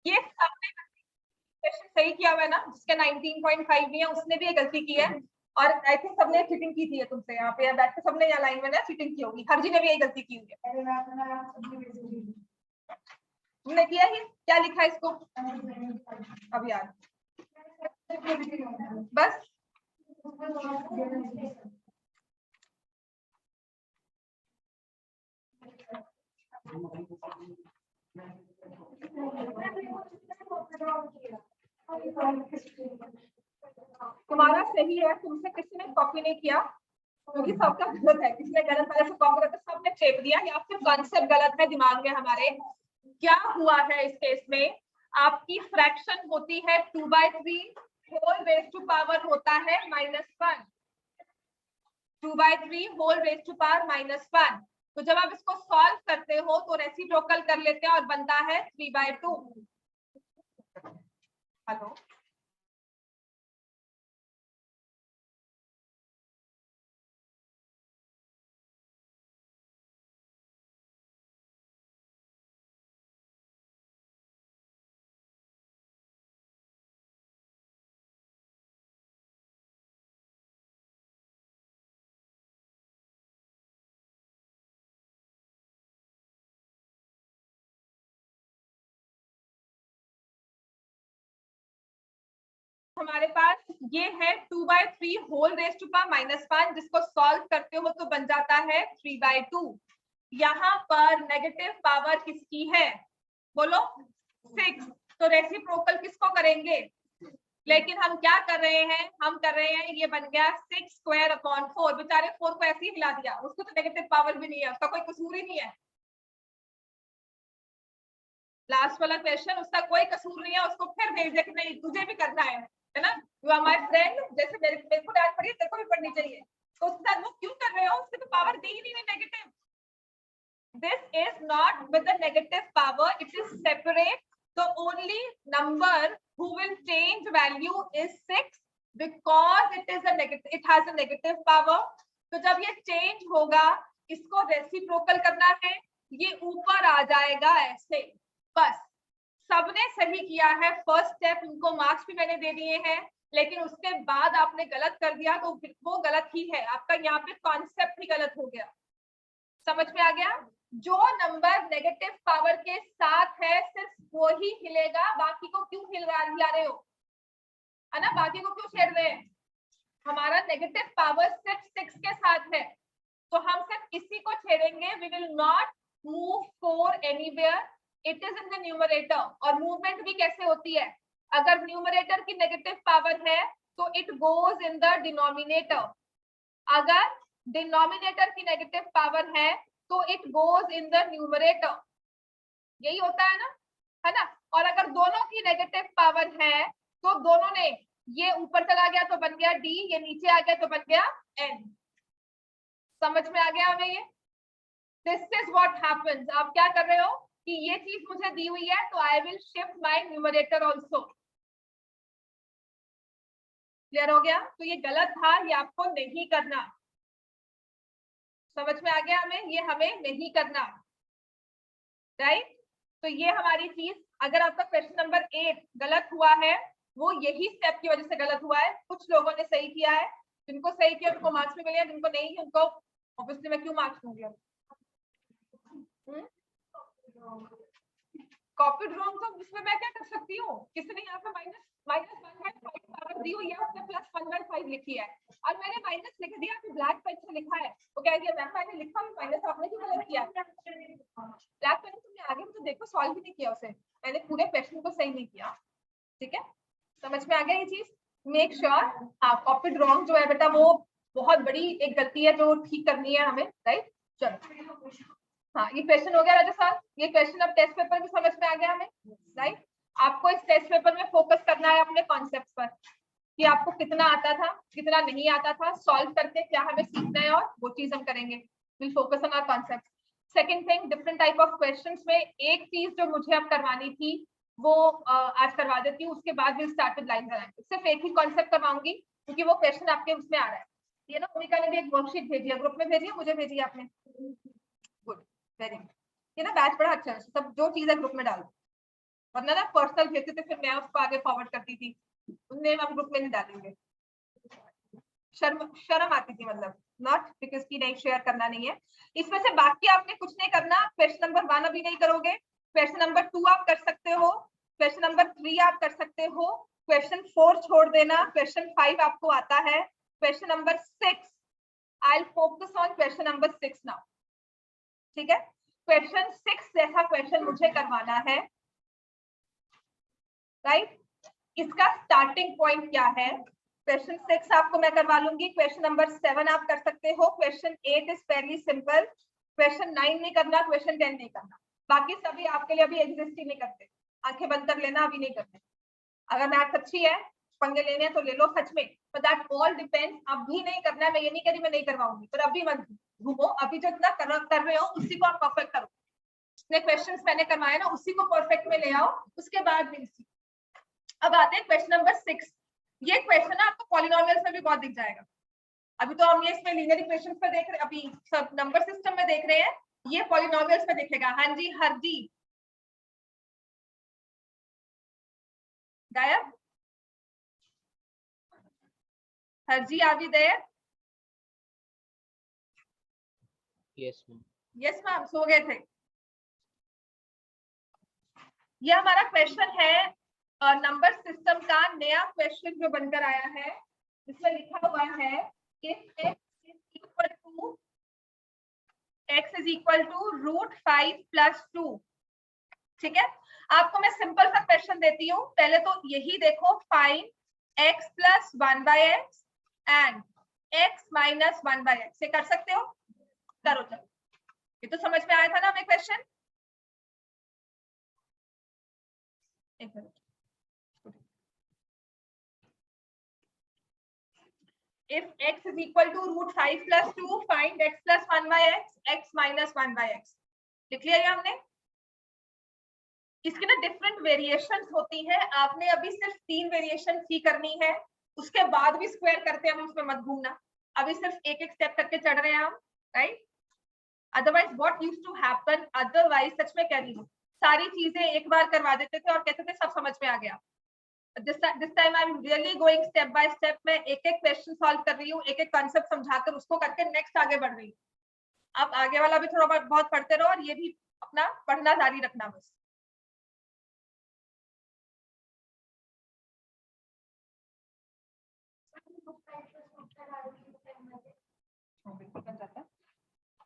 ये सबने क्वेश्चन सही किया हुआ है ना, जिसके 19.5 भी है उसने भी ये गलती की है, और आई थिंक सबने चीटिंग की थी तुमसे, यहाँ पे बैठ के सबने यहाँ लाइन में ना चीटिंग की होगी, हर जी ने भी यही गलती की हुई है। तुमने किया ही, क्या लिखा है इसको अब यार, बस तुम्हारा सही है, तुमसे किसी ने कॉपी नहीं किया, क्योंकि सबका गलत है, किसी ने गलत तरह से कॉपी करके सबने चेप दिया, या फिर कॉन्सेप्ट गलत है दिमाग में हमारे। क्या हुआ है इस केस में, आपकी फ्रैक्शन होती है 2/3 होल रेज टू पावर होता है -1, 2/3 होल रेज टू पावर -1। तो जब आप इसको सॉल्व करते हो तो रेसिप्रोकल कर लेते हैं और बनता है 3/2। हेलो, हमारे पास ये है 2/3 होल रेज टू पावर -1, जिसको सॉल्व करते हो तो बन जाता है 3/2। यहाँ पर नेगेटिव पावर किसकी है, बोलो 6, तो रेसिप्रोकल किसको करेंगे, लेकिन हम क्या कर रहे हैं, हम कर रहे हैं, ये बन गया 6²/4, बेचारे 4 को ऐसे ही हिला दिया, उसको तो नेगेटिव पावर भी नहीं है, उसका कोई कसूर ही नहीं है। लास्ट वाला क्वेश्चन, उसका कोई कसूर नहीं है, उसको फिर भेज दे कि नहीं तुझे भी करना है ना, यू आर माय फ्रेंड, जैसे मेरे को डांट पड़ी तेरे को भी पढ़नी चाहिए, तो उसके साथ वो क्यों कर रहे हो, उसकी तो पावर दी ही नहीं है negative. This is not with the negative power, it is separate. The only number who will change value is 6 because it is a negative, it has a negative power. तो जब ये change होगा, इसको reciprocal करना है, ये ऊपर आ जाएगा ऐसे, बस। सबने सही किया है फर्स्ट स्टेप, उनको मार्क्स भी मैंने दे दिए हैं, लेकिन उसके बाद आपने गलत कर दिया तो वो गलत ही है, आपका यहाँ पे कॉन्सेप्ट ही गलत हो गया। समझ में आ गया, जो नंबर नेगेटिव पावर के साथ है सिर्फ वो ही हिलेगा, बाकी को क्यों हिला रहे हो, है ना, बाकी को क्यों छेड़ रहे हैं, हमारा नेगेटिव पावर सिर्फ 6 के साथ है, तो हम सिर्फ इसी को छेड़ेंगे, we will not move 4 anywhere, it is in the numerator. और मूवमेंट भी कैसे होती है, अगर न्यूमरेटर की नेगेटिव पावर है तो it goes in the denominator, अगर डिनोमिनेटर की नेगेटिव पावर है तो it goes in the numerator, यही होता है ना। और अगर दोनों की नेगेटिव पावर है तो दोनों ने, ये ऊपर चला गया तो बन गया d, ये नीचे आ गया तो बन गया n। समझ में आ गया हमें ये, दिस इज व्हाट हैपेंस। आप क्या कर रहे हो कि ये चीज मुझे दी हुई है तो I will shift my numerator also. Clear हो गया, तो ये गलत था, ये आपको नहीं करना। समझ में आ गया हमें, ये हमें नहीं करना, राइट। तो ये हमारी चीज, अगर आपका क्वेश्चन नंबर 8 गलत हुआ है, वो यही स्टेप की वजह से गलत हुआ है। कुछ लोगों ने सही किया है, जिनको सही किया उनको मार्क्स भी मिले, जिनको नहीं उनको ऑब्वियसली मैं क्यों मार्क्स दूंगी। कॉपी ड्रॉइंग तो उसमें मैं क्या कर सकती हूँ, किसी ने यहाँ पे -1/5 पावर दी हुई है, उसने +1/5 लिखी है, और मैंने माइनस लिख दिया, तो ब्लैक पेन से लिखा है, वो कह दिया मैम मैंने लिखा माइनस, आपने क्यों गलत किया, ब्लैक पेन तुमने आगे मुझे देखो सॉल्व भी नहीं किया उसे, मैंने पूरे क्वेश्चन को सही नहीं किया। ठीक है, समझ में आ गया ये चीज, मेक श्योर। हाँ, कॉपी ड्रॉइंग जो है बेटा वो बहुत बड़ी एक गलती है जो ठीक करनी है हमें, राइट। चलो, हाँ ये क्वेश्चन हो गया राजा साहब, ये क्वेश्चन अब टेस्ट पेपर में समझ में आ गया हमें, राइट। आपको इस टेस्ट पेपर में फोकस करना है अपने कॉन्सेप्ट पर, कि आपको कितना आता था, कितना नहीं आता था, सॉल्व करके क्या हमें सीखना है, और वो चीज हम करेंगे। Will focus on our concept. Second thing, different type of questions में एक चीज जो मुझे अब करवानी थी वो आज करवा देती हूँ, उसके बाद will start with line drawing. सिर्फ एक ही कॉन्सेप्ट करवाऊंगी क्योंकि वो क्वेश्चन आपके उसमें आ रहा है। ये ना भूमिका ने भी एक वर्कशीट भेजी है, ग्रुप में भेजी है, मुझे भेजी है आपने, गुड, वेरी गुड। ये ना बैच बड़ा अच्छा है, सब जो चीज है ग्रुप में डालो, वरना ना पर्सनल भेजते थे, फिर मैं उसको आगे फॉरवर्ड करती थी, उन्हें हम ग्रुप में नहीं डालेंगे, शर्म आती थी, मतलब नॉट बिकॉज की नहीं शेयर करना नहीं है। इसमें से बाकी आपने कुछ नहीं करना। क्वेश्चन नंबर 1 अभी नहीं करोगे, क्वेश्चन नंबर 2 आप कर सकते हो, क्वेश्चन नंबर 3 आप कर सकते हो, क्वेश्चन 4 छोड़ देना, क्वेश्चन 5 आपको आता है, question number 6 I will focus on question number 6 now, ठीक है। क्वेश्चन 6 जैसा क्वेश्चन मुझे करवाना है, राइट। इसका स्टार्टिंग पॉइंट क्या है? क्वेश्चन 6 आपको मैं करवा लूंगी, क्वेश्चन नंबर 7 आप कर सकते हो, question 8 is fairly simple, question 9 नहीं करना, क्वेश्चन 10 नहीं करना, बाकी सभी आपके लिए अभी एग्जिस्ट ही नहीं करते, आंखें बंद कर लेना, अभी नहीं करते। अगर मैथ्स अच्छी है, पंगे लेने हैं तो ले लो सच में, but that all depends, अभी नहीं करना है, मैं ये नहीं कह रही मैं नहीं करवाऊंगी, पर अभी मत घूमो, अभी जो इतना कर रहे हो उसी को आप परफेक्ट करो, जितने क्वेश्चंस मैंने करवाए ना उसी को परफेक्ट में ले आओ, उसके बाद भी इसी। अब आते हैं क्वेश्चन नंबर 6। ये क्वेश्चन आपको पॉलिनोमियल्स में भी बहुत दिख जाएगा, अभी तो हम ये इसमें लीनियर इक्वेशंस पे देख रहे हैं, अभी सब नंबर सिस्टम में देख रहे हैं, ये पॉलिनोमियल्स में दिखेगा। हाँ जी, हरजी गायब, Harji are we there? Yes ma'am. Yes ma'am, सो गए थे। ये हमारा क्वेश्चन है नंबर सिस्टम का नया क्वेश्चन जो बनकर आया है, इसमें लिखा हुआ है if x is equal to √5 + 2, ठीक है। आपको मैं सिंपल सा क्वेश्चन देती हूँ, पहले तो यही देखो, find x + 1/x and x - 1/x, ये कर सकते हो? करो चलो, ये तो समझ में आया था ना हमें क्वेश्चन। एक minute, if x is equal to √5 + 2, find x + 1/x, x - 1/x, लिख लिया ये हमने। इसकी ना डिफरेंट वेरिएशंस होती हैं, आपने अभी सिर्फ 3 वेरिएशन ही करनी है, उसके बाद भी स्क्वायर करते हैं हम, उसमें मत घूमना, अभी सिर्फ एक एक स्टेप करके चढ़ रहे हैं हम, right. Otherwise what used to happen, otherwise सच में कह रही हूँ, सारी चीजें एक बार करवा देते थे और कहते थे सब समझ में आ गया। This time I'm really going step by step, मैं एक एक क्वेश्चन सॉल्व कर रही हूँ, एक एक कॉन्सेप्ट समझाकर उसको करके नेक्स्ट आगे बढ़ रही हूँ। आप आगे वाला भी थोड़ा बहुत पढ़ते रहो और ये भी अपना पढ़ना जारी रखना बस।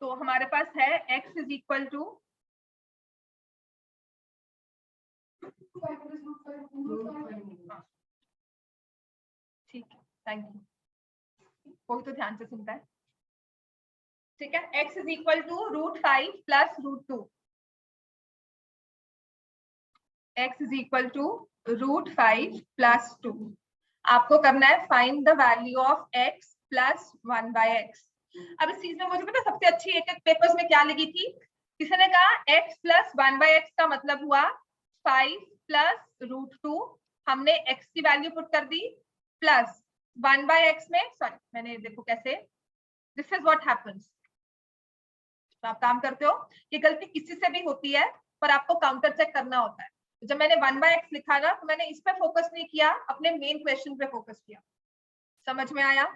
तो हमारे पास है x इज इक्वल टू ठीक है, थैंक यू, कोई तो ध्यान से सुनता है, ठीक है। x is equal to √5 + √2, x is equal to √5 + 2, आपको करना है find the value of x + 1/x। अब इस चीज में मुझे पता सबसे अच्छी एक एक पेपर्स में क्या लिखी थी, किसी ने कहा x + 1/x का मतलब हुआ 5 + √2, हमने x की वैल्यू पुट कर दी, प्लस 1/x में, सॉरी मैंने देखो कैसे, दिस इज व्हाट हैपेंस। तो आप काम करते हो, ये गलती किसी से भी होती है, पर आपको काउंटर चेक करना होता है। जब मैंने 1/x लिखा ना, तो मैंने इस पे फोकस नहीं किया, अपने मेन क्वेश्चन पे फोकस किया, समझ में आया।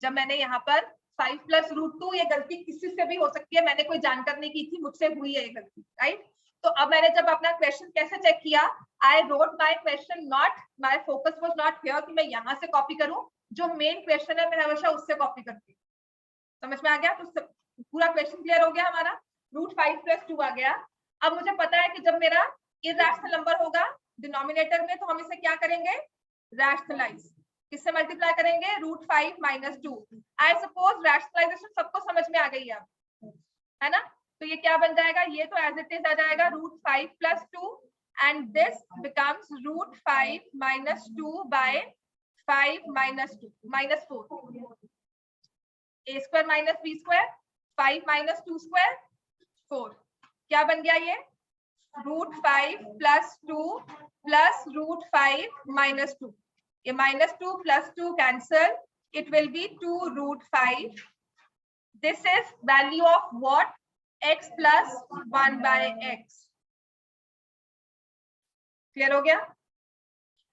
जब मैंने यहाँ पर 5 + √2, ये गलती किसी से भी हो सकती है, मैंने कोई जानकर नहीं की थी, मुझसे हुई है ये गलती, राइट। तो अब मैंने जब अपना क्वेश्चन कैसे चेक किया, I wrote my question, not my focus was not here कि मैं यहाँ से कॉपी करूं, जो मेन क्वेश्चन है मैं हमेशा उससे कॉपी करती हूँ, समझ में आ गया। तो पूरा क्वेश्चन क्लियर हो गया हमारा, √5 + 2 आ गया। अब मुझे पता है कि जब मेरा इरैशनल नंबर होगा डिनोमिनेटर में, तो हम इसे क्या करेंगे, रैशनलाइज, किससे मल्टीप्लाई करेंगे, √5 - 2। आई सपोज रैशनलाइजेशन सबको समझ में आ गई है ना। तो ये क्या बन जाएगा, ये तो एज इट इज आ जाएगा √5 + 2 and this becomes √5 - 2 by 5 - 2 -4, a² - b², 5 - 2² 4, क्या बन गया ये, √5 + 2 + √5 - 2, ये -2 + 2 cancel, it will be 2 √5. This is value of what, x + 1/x, clear हो गया?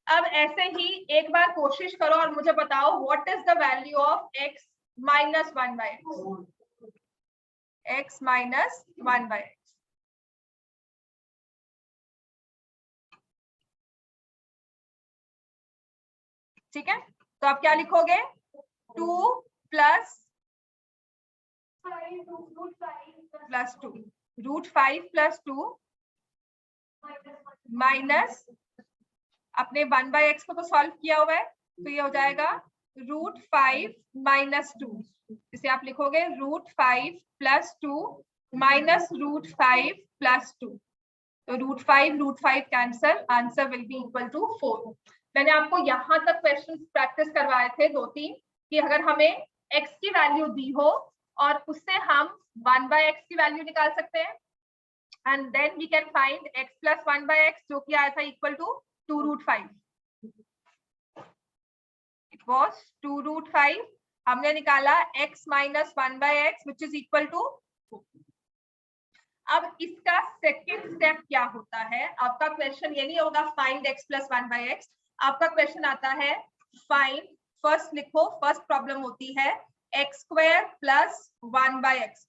अब ऐसे ही एक बार कोशिश करो और मुझे बताओ what is the value of x minus 1/x, x minus 1/x। ठीक है, तो आप क्या लिखोगे? 2 प्लस 2 √5 प्लस 2 माइनस अपने 1/x को तो सॉल्व किया हुआ है, तो ये हो जाएगा √5 माइनस 2। इसे आप लिखोगे √5 प्लस 2 माइनस √5 प्लस 2। तो √5 cancel, answer will be equal to 4। मैंने आपको यहाँ तक क्वेश्चन प्रैक्टिस करवाए थे 2-3 कि अगर हमें x की वैल्यू दी हो और उससे हम 1/x की वैल्यू निकाल सकते हैं, and then we can find x plus 1/x, जो कि आया था इक्वल टू 2√5। It was 2√5। हमने निकाला x minus 1/x which is equal to. अब इसका सेकेंड स्टेप क्या होता है? आपका क्वेश्चन ये नहीं होगा फाइंड x प्लस 1/x, आपका क्वेश्चन आता है फाइंड, फर्स्ट लिखो, फर्स्ट प्रॉब्लम होती है x² प्लस 1/x²।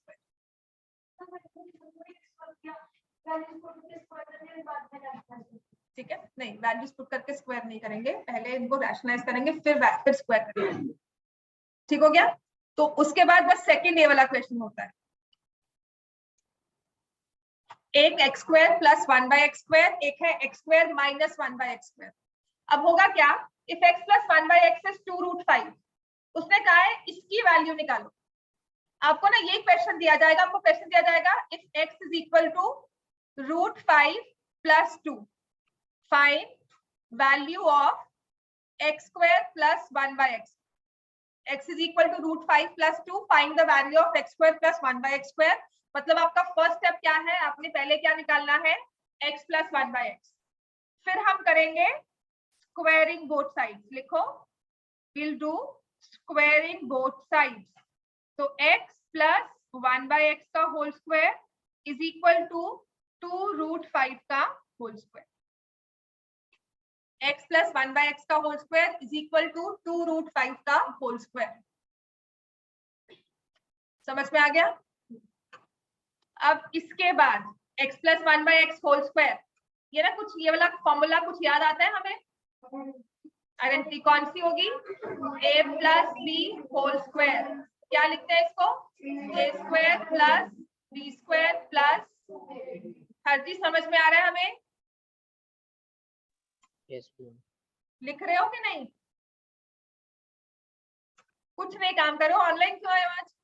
ठीक है, नहीं वैल्यूज पुट करके स्क्वायर नहीं करेंगे, पहले इनको रैशनलाइज करेंगे फिर स्क्वायर करेंगे। ठीक हो गया? तो उसके बाद बस सेकंड ये वाला क्वेश्चन होता है, एक x² प्लस 1/x², एक है x² माइनस 1/x²। अब होगा क्या? If x plus 1/x is 2√5, उसने कहा है इसकी वैल्यू निकालो। आपको ना ये क्वेश्चन दिया जाएगा, आपको क्वेश्चन दिया जाएगा if x is equal to √5 plus 2, find value of x² plus 1/x। x is equal to √5 plus 2, find the value of x² plus 1/x²। मतलब आपका फर्स्ट स्टेप क्या है? आपने पहले क्या निकालना है? x plus 1/x। फिर हम करेंगे स्क्वायरिंग बोथ साइड्स। लिखो, we'll do squaring both sides। तो x प्लस 1/x का whole square is equal to 2√5 का whole square. x plus 1/x का whole square is equal to 2√5 का होल स्क्वायर। समझ में आ गया? अब इसके बाद x plus 1/x whole square, ये ना कुछ ये वाला फॉर्मूला कुछ याद आता है हमें? आइडेंटिटी कौन सी होगी? a plus b whole square. क्या लिखते हैं इसको? a² प्लस b² प्लस, हर चीज समझ में आ रहा है हमें? Yes, ma'am. लिख रहे हो कि नहीं? कुछ नहीं काम करो, ऑनलाइन क्यों आए आज?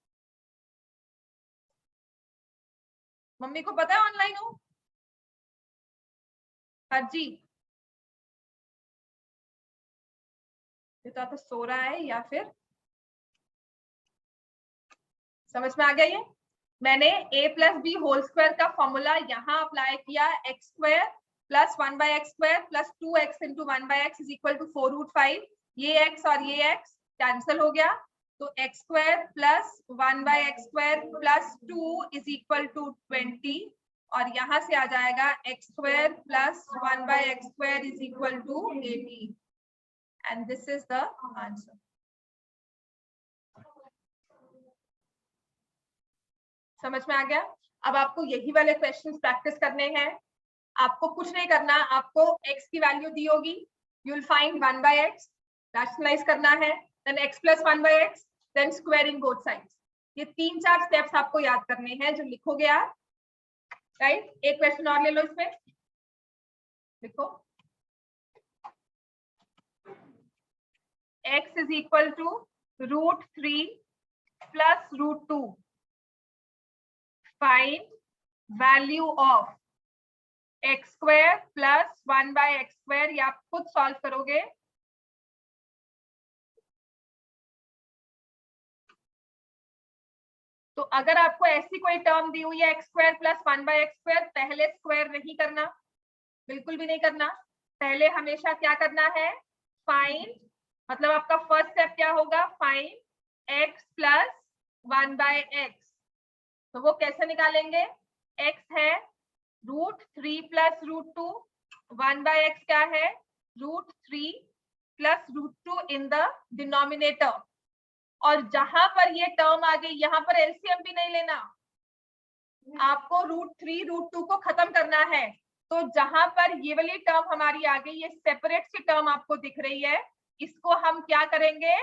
मम्मी को पता है ऑनलाइन हो? हर जी तो सो रहा है या फिर समझ में आ गया? ये मैंने a plus b whole square का फॉर्मूला यहाँ अप्लाई किया, x² plus 1/x² plus 2x into 1/x is equal to 4√5। ये x और ये x कैंसिल हो गया, तो x² plus 1/x² plus 2 is equal to 20, और यहाँ से आ जाएगा x² plus 1/x² is equal to 80, and this is the answer. समझ में आ गया? अब आपको यही वाले क्वेश्चंस प्रैक्टिस करने हैं। आपको कुछ नहीं करना, आपको x की वैल्यू दी होगी, you will find 1/x, rationalise करना है, then x plus 1/x, then squaring both sides. ये 3-4 स्टेप्स आपको याद करने हैं जो लिखोगे आप, राइट? एक क्वेश्चन और ले लो, इसमें लिखो x is equal to √3 plus √2, find value of x² plus 1/x²। ये आप खुद सॉल्व करोगे। तो अगर आपको ऐसी कोई टर्म दी हुई है x² प्लस 1/x², पहले स्क्वायर नहीं करना, बिल्कुल भी नहीं करना। पहले हमेशा क्या करना है? फाइंड, मतलब आपका फर्स्ट स्टेप क्या होगा? Find x plus 1/x। तो वो कैसे निकालेंगे? x है √3 प्लस √2, 1/x क्या है, √3 प्लस √2 इन द डिनोमिनेटर। और जहां पर ये टर्म आ गई, यहाँ पर एलसीएम भी नहीं लेना, आपको √3 √2 को खत्म करना है। तो जहां पर ये वाली टर्म हमारी आ गई, ये सेपरेट सी टर्म आपको दिख रही है, इसको हम क्या करेंगे,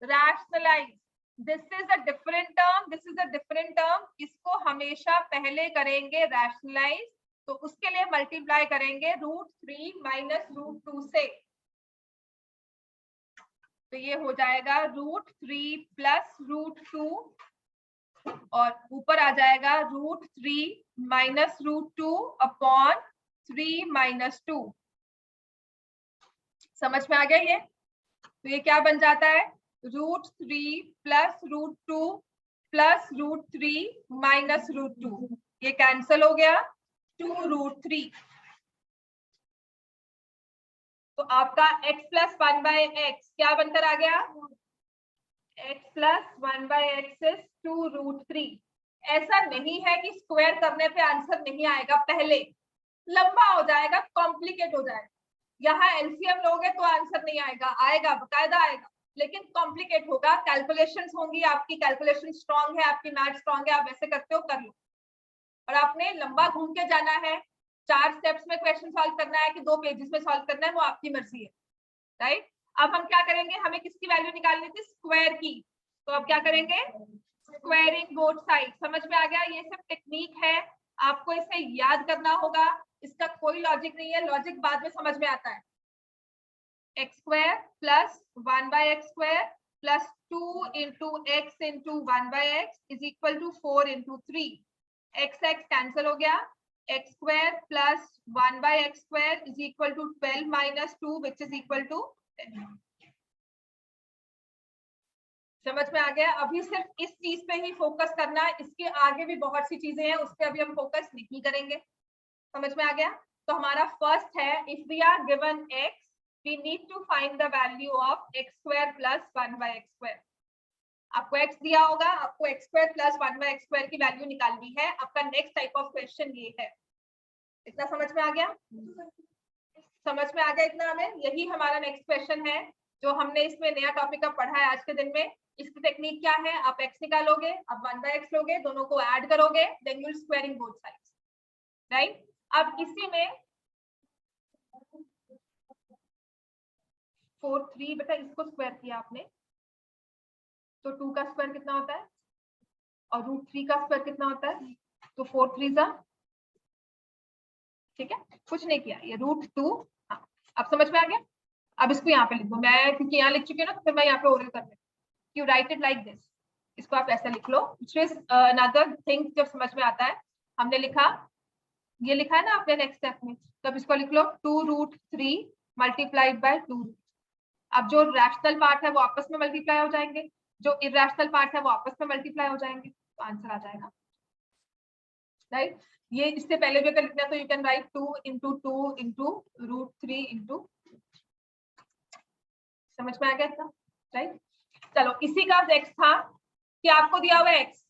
rationalise. This is a different term, this is a different term, इसको हमेशा पहले करेंगे रैशनलाइज। तो उसके लिए मल्टीप्लाई करेंगे √3 माइनस √2 से। तो ये हो जाएगा √3 प्लस √2 और ऊपर आ जाएगा √3 माइनस √2 अपॉन 3 माइनस 2। समझ में आ गया ये? तो ये क्या बन जाता है, √3 प्लस √2 प्लस √3 माइनस √2, ये कैंसिल हो गया, 2√3। तो आपका x प्लस 1/x क्या बनकर आ गया, x प्लस 1/x इज 2√3। ऐसा नहीं है कि स्क्वायर करने पे आंसर नहीं आएगा, पहले लंबा हो जाएगा, कॉम्प्लिकेट हो जाएगा। यहाँ एलसीएम लोगे तो आंसर नहीं आएगा, आएगा बकायदा आएगा, लेकिन कॉम्प्लिकेट होगा, कैलकुलेशंस होंगी, आपकी कैलकुलेशन स्ट्रांग है, आपकी मैथ स्ट्रांग है, आप ऐसे करते हो कर लो। और आपने लंबा घूम के जाना है, 4 स्टेप्स में क्वेश्चन सॉल्व करना है कि 2 पेजेस में सॉल्व करना है, वो आपकी मर्जी है, राइट। अब हम क्या करेंगे, हमें किसकी वैल्यू निकालनी थी, स्क्वायर की। तो अब क्या करेंगे, स्क्वायरिंग बोथ साइड। समझ में आ गया, ये सब टेक्निक है, आपको इसे याद करना होगा, इसका कोई लॉजिक नहीं है, लॉजिक बाद में समझ में आता है। x square plus 1/x square plus 2 into x into 1/x is equal to 4 into 3। x cancel हो गया, x square plus 1/x square is equal to 12 minus 2 which is equal to 10। समझ में आ गया? अभी सिर्फ इस चीज पे ही फोकस करना है, इसके आगे भी बहुत सी चीजें हैं, उस पर अभी हम फोकस नहीं करेंगे। समझ में आ गया? तो हमारा फर्स्ट है, if we are given x we need to find the value of x square plus 1/x square। आपको x दिया होगा, आपको x square plus 1/x square की वैल्यू निकालनी है। आपका नेक्स्ट टाइप ऑफ क्वेश्चन ये है। इतना समझ में आ गया? समझ में आ गया इतना? हमें यही हमारा नेक्स्ट क्वेश्चन है जो हमने इसमें नया टॉपिक का पढ़ा है आज के दिन में। इसकी टेक्निक क्या है, आप x निकालोगे, आप 1/x लोगे, दोनों को ऐड करोगे, then you will squaring both sides, right. अब इसी में 4/3 बेटा इसको स्क्वायर किया आपने तो 2 का स्क्वायर कितना होता है, और √3 का स्क्वायर कितना होता है, तो 4/3 ठीक है, कुछ नहीं किया, ये √2। हाँ, अब समझ में आ गया। अब इसको यहाँ पे लिख दो, मैं क्योंकि यहाँ लिख चुकी हूँ ना, तो फिर मैं यहाँ पे ओरल कर लेती हूँ। You right it like this, इसको आप ऐसा लिख लो, विच इज अनदर थिंग जब समझ में आता है। हमने लिखा, ये लिखा है ना आपने नेक्स्ट स्टेप में, तो अब इसको लिख लो 2√3 मल्टीप्लाइड बाय 2। अब जो रैशनल पार्ट है वो आपस में मल्टीप्लाई हो जाएंगे, जो इरेशनल पार्ट है वो आपस में मल्टीप्लाई हो जाएंगे, तो आंसर आ जाएगा, राइट। ये इससे पहले भी अगर लिखना है तो you can write 2 into 2 into √3 into. समझ में आ गया इतना, राइट। चलो, इसी का x था कि आपको दिया हुआ x,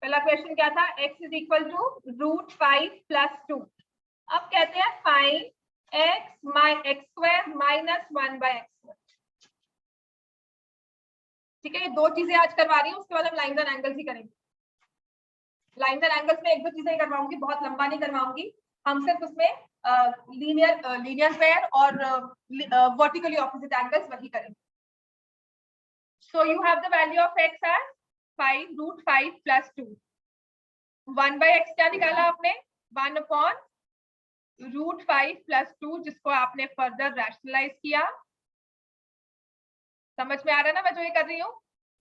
पहला क्वेश्चन क्या था, x is equal to √5 plus 2। अब कहते हैं find x square minus 1/x। ठीक है, ये 2 चीजें आज करवा रही हूँ, उसके बाद हम लाइन्स एंड एंगल्स ही करेंगे। लाइन्स एंड एंगल्स में 1-2 चीजें करवाऊंगी, बहुत लंबा नहीं करवाऊंगी। हम सिर्फ उसमें लीनियर पेयर और वर्टिकली ऑपोजिट एंगल्स वही करेंगे। So you have the value of x as 5√5 plus 2। 1/x क्या निकाला आपने, 1/√5 plus 2, जिसको आपने फर्दर रैशनलाइज किया। समझ में आ रहा है ना मैं जो ये कर रही हूँ।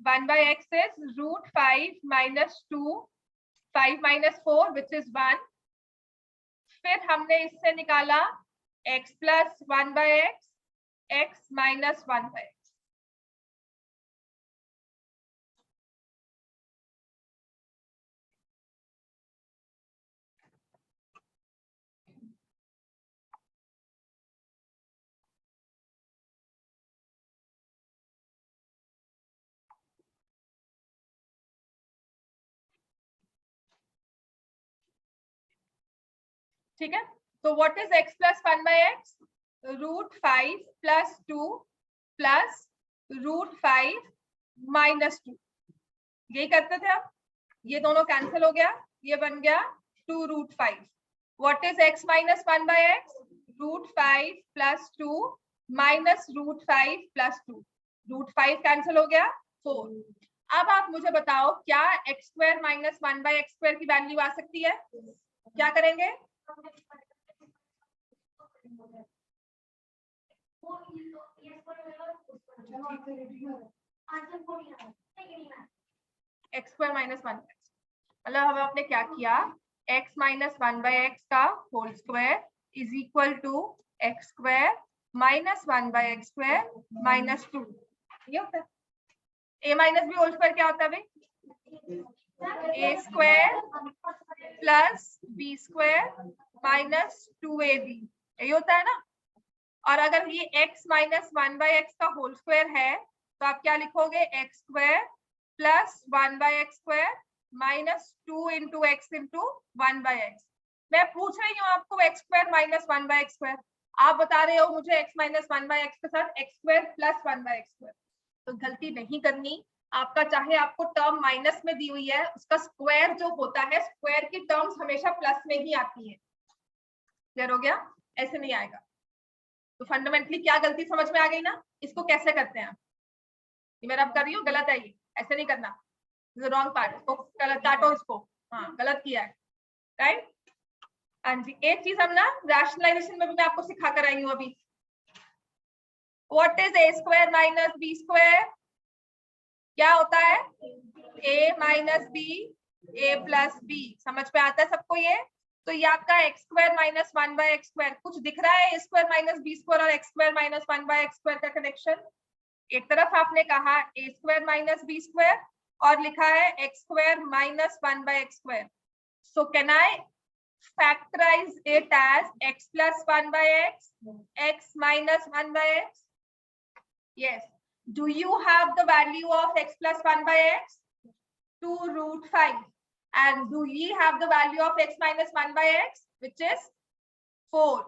1/x is √5 minus 2, 5 minus 4 which is 1। फिर हमने इससे निकाला x plus 1/x, x minus 1/x। ठीक है, So what is x plus 1 by x? Root 5 plus 2 plus root 5 minus 2. यही करते थे आप. ये दोनों कैंसिल हो गया, ये बन गया 2 root 5. What is x minus 1 by x? Root 5 plus 2 minus root 5 plus 2. Root 5 cancel हो गया 4. अब आप मुझे बताओ क्या x square minus 1 by x square की वैल्यू आ सकती है? क्या करेंगे? x square minus 1 मतलब हमें आपने क्या किया, x minus 1 by x का whole square is equal to x square minus 1 by x square minus 2. ये होता है. a minus b whole square क्या होता है भाई? a square plus b square minus 2ab. यही होता है ना. और अगर ये x माइनस 1 by x का होल स्क्वायर है तो आप क्या लिखोगे? x square plus 1 by x square minus 2 into x into 1 by x. मैं पूछ रही हूँ आपको x square minus 1 by x square, आप बता रहे हो मुझे x माइनस 1 by x के साथ x square plus 1 by x square. तो गलती नहीं करनी आपका, चाहे आपको टर्म माइनस में दी हुई है उसका स्क्वायर जो होता है, स्क्वायर की टर्म्स हमेशा प्लस में ही आती है. क्लियर हो गया? ऐसे नहीं आएगा. तो फंडामेंटली क्या गलती समझ में आ गई ना? इसको कैसे करते हैं आप? ये मेरा अब कर रही हूँ गलत है, ये ऐसे नहीं करना. रॉन्ग पार्ट, इसको गलत काटो इसको. हाँ गलत किया है. राइट. हाँ जी. एक चीज हम ना रैशनलाइजेशन में भी मैं आपको सिखा कर आई हूँ अभी. What is a square minus b square? क्या होता है? a minus b a plus b. समझ में आता है सबको ये? तो ये आपका x square minus 1 by x square. कुछ दिख रहा है a square minus b square और x square minus 1 by x square का कनेक्शन? एक तरफ आपने कहा a square minus b square और लिखा है x square minus 1 by x square. So can I factorize it as x plus 1 by x, x minus 1 by x? Yes. Do you have the value of x plus 1 by x? 2 root 5. And do ye have the value of x minus 1 by x, which is 4.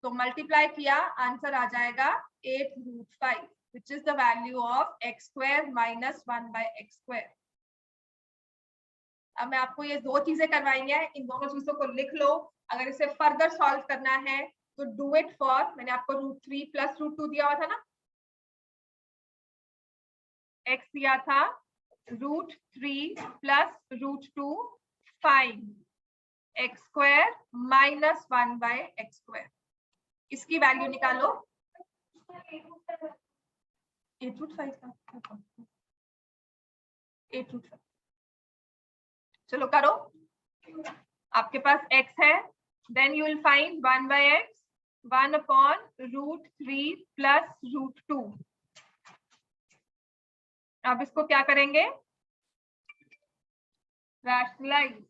So multiply किया, answer आ जाएगा 8 root 5, which is the value of x square minus 1 by x square. अब मैं आपको ये दो चीजें करवाई हैं, इन दोनों चीजों को लिख लो. अगर इसे फर्दर सॉल्व करना है तो डू इट फॉर, मैंने आपको √3 प्लस √2 दिया हुआ था ना, x दिया था √3 plus √2, find x square minus 1 by x square. इसकी वैल्यू निकालो. 8√5 का 8√5. चलो करो. आपके पास x है, then you will find 1 by x, 1 upon √3 plus √2. अब इसको क्या करेंगे? Rationalise.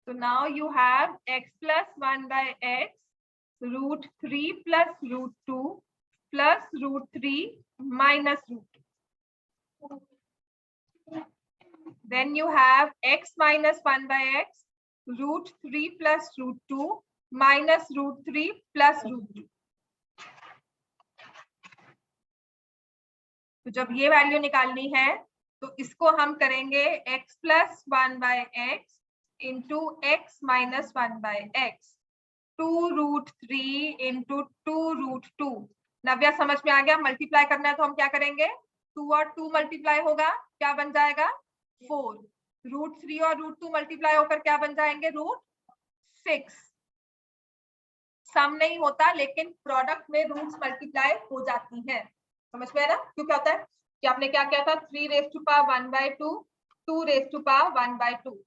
So now you have x plus 1 by x, √3 plus √2 plus √3 minus √2. Then you have x minus 1 by x, √3 plus √2 minus √3 plus √2. तो जब ये value निकालनी है तो इसको हम करेंगे x plus 1 by x into x minus 1 by x, 2√3 into 2√2. नव्या समझ में आ गया? मल्टीप्लाई करना है तो हम क्या करेंगे? 2 और 2 मल्टीप्लाई होगा, क्या बन जाएगा? 4. √3 और √2 मल्टीप्लाई होकर क्या बन जाएंगे? √6. सम नहीं होता लेकिन प्रोडक्ट में रूट्स मल्टीप्लाई हो जाती हैं. समझ में है ना? क्यों क्या होता है कि आपने क्या किया था? 3 raised to power 1 by 2, 2 raised to power 1 by 2.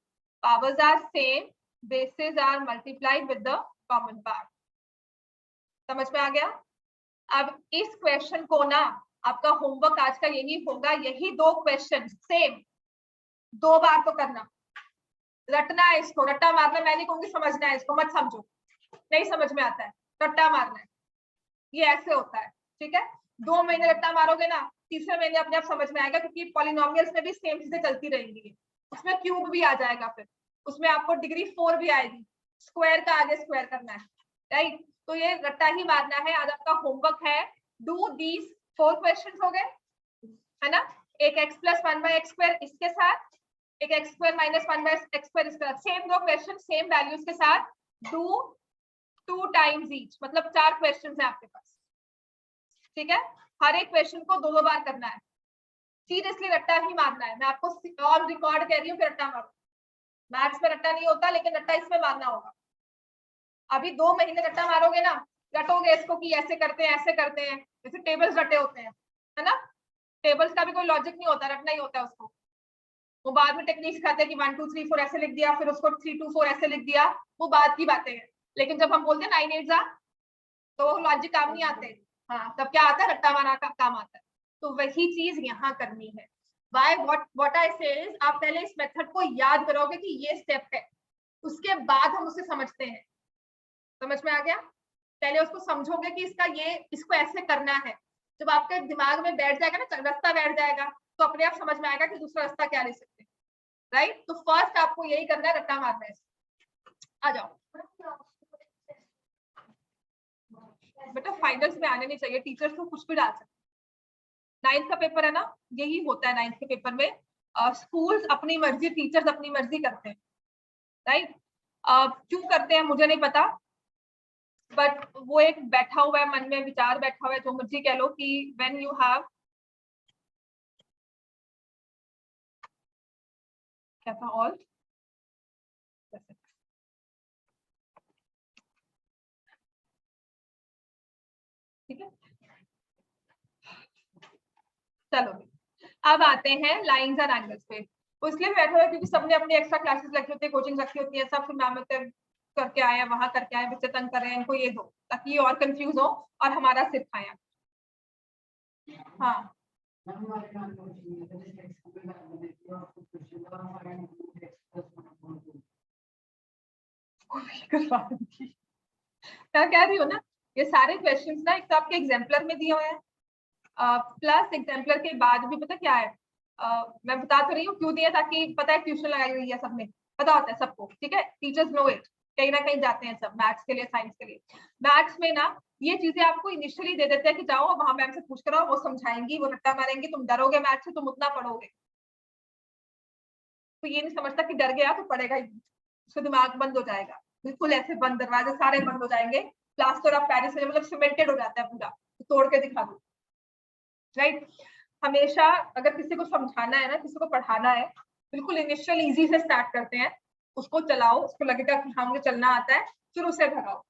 Powers are same, bases are multiplied with the common part. समझ में आ गया? अब इस क्वेश्चन को ना आपका होमवर्क आज का यही होगा, यही 2 क्वेश्चन सेम 2 बार तो करना. रटना है इसको, रट्टा मारना मैं नहीं कहूंगी, समझना है इसको, मत समझो. नहीं समझ में आता है रट्टा मारना है, ये ऐसे होता है, ठीक है। 2 महीने रट्टा मारोगे ना, तीसरे महीने अपने आप समझ में आएगा, क्योंकि पॉलिनोमियल्स में भी सेम चीजें चलती रहेंगी, उसमें क्यूब भी आ जाएगा, फिर उसमें आपको डिग्री 4 भी आएगी, स्क्वायर का आगे स्क्वायर करना है, राइट। तो ये रट्टा ही मारना है। आज आपका होमवर्क है, डू दीज 4 क्वेश्चंस हो गए, है ना। एक x + 1/x² इसके साथ, एक x² - 1/x² इसके साथ, सेम 2 क्वेश्चन सेम वैल्यूज के साथ, डू 2 टाइम्स ईच, मतलब 4 क्वेश्चंस है आपके पास, ठीक है। हर एक क्वेश्चन को 2 बार करना है, सीरियसली रट्टा ही मारना है। मैं आपको ऑन रिकॉर्ड कह रही हूँ कि रट्टा मारो। मैथ्स में रट्टा नहीं होता, लेकिन रट्टा इसमें मारना होगा। अभी 2 महीने रट्टा मारोगे ना, रटोगे इसको कि ऐसे करते हैं, ऐसे करते हैं, जैसे टेबल्स रटे होते हैं, है ना। टेबल्स का भी कोई लॉजिक नहीं होता, रटना ही होता है उसको। वो बाद में टेक्निक सिखाते हैं कि 1 2 3 4 ऐसे लिख दिया, फिर उसको 3 2 4 ऐसे लिख दिया, वो बाद की बातें हैं। लेकिन जब हम बोलते हैं 9 8 जा, तो लॉजिक काम नहीं आते। हाँ, तब क्या आता है, रट्टा मारना का काम आता है। तो वही चीज यहाँ करनी है। Why what I say is, आप पहले इस मेथड को याद करोगे कि ये स्टेप है, उसके बाद हम उसे समझते हैं। समझ में आ गया? पहले उसको समझोगे कि इसको ऐसे करना है। जब आपके दिमाग में बैठ जाएगा ना, रास्ता बैठ जाएगा, तो अपने आप समझ में आएगा कि दूसरा रास्ता क्या ले सकते हैं, राइट। तो फर्स्ट आपको यही करना है, रट्टा मारना है। आ जाओ बेटा, फाइनल्स में आने नहीं चाहिए, टीचर्स को कुछ भी डाल सकते। 9th का पेपर है ना, यही होता है 9th के पेपर में। स्कूल्स अपनी मर्जी, टीचर्स अपनी मर्जी करते हैं, राइट। क्यों करते हैं मुझे नहीं पता, बट वो एक बैठा हुआ है मन में, विचार बैठा हुआ है, जो मर्जी कह लो, कि व्हेन यू हैव, क्या था, ऑल, ठीक है। चलो अब आते हैं लाइंस एंड एंगल्स पे। इसलिए बैठा हुआ है क्योंकि सबने अपनी एक्स्ट्रा क्लासेस रखी होती है, कोचिंग रखी होती है, सब फिर मैम करके आए हैं, वहां करके आए, बच्चे तंग कर रहे हैं, इनको ये दो ताकि ये और कंफ्यूज हो और हमारा सिर खाएं। हाँ क्या कह रही हो ना, ये सारे क्वेश्चंस ना एक तो आपके एग्जाम्पलर में दिए हुए हैं, प्लस एग्जाम्पलर के बाद भी पता क्या है, मैं बता तो रही हूँ क्यों दिया, ताकि पता है ट्यूशन लगाई हुई है सबने, पता होता है सबको, ठीक है। टीचर्स नो इट, कहीं ना कहीं जाते हैं सब मैथ्स के लिए, साइंस के लिए। मैथ्स में ना ये चीजें आपको इनिशियली दे देते हैं कि जाओ वहां मैम से पूछ कर आओ, वो समझाएंगी, वो रट्टा मारेंगी, तुम डरोगे मैथ्स से, तुम उतना पढ़ोगे। तो ये नहीं समझता कि डर गया तो पढ़ेगा ही, उसका दिमाग बंद हो जाएगा, बिल्कुल ऐसे बंद, दरवाजे सारे बंद हो जाएंगे, प्लास्टर ऑफ पेरिस मतलब सीमेंटेड हो जाता है पूरा, तो तोड़ के दिखा दो, राइट। हमेशा अगर किसी को समझाना है ना, किसी को पढ़ाना है, बिल्कुल इनिशियल इजी से स्टार्ट करते हैं, उसको चलाओ, उसको लगेगा कि हाँ मुझे चलना आता है, फिर उसे भगाओ।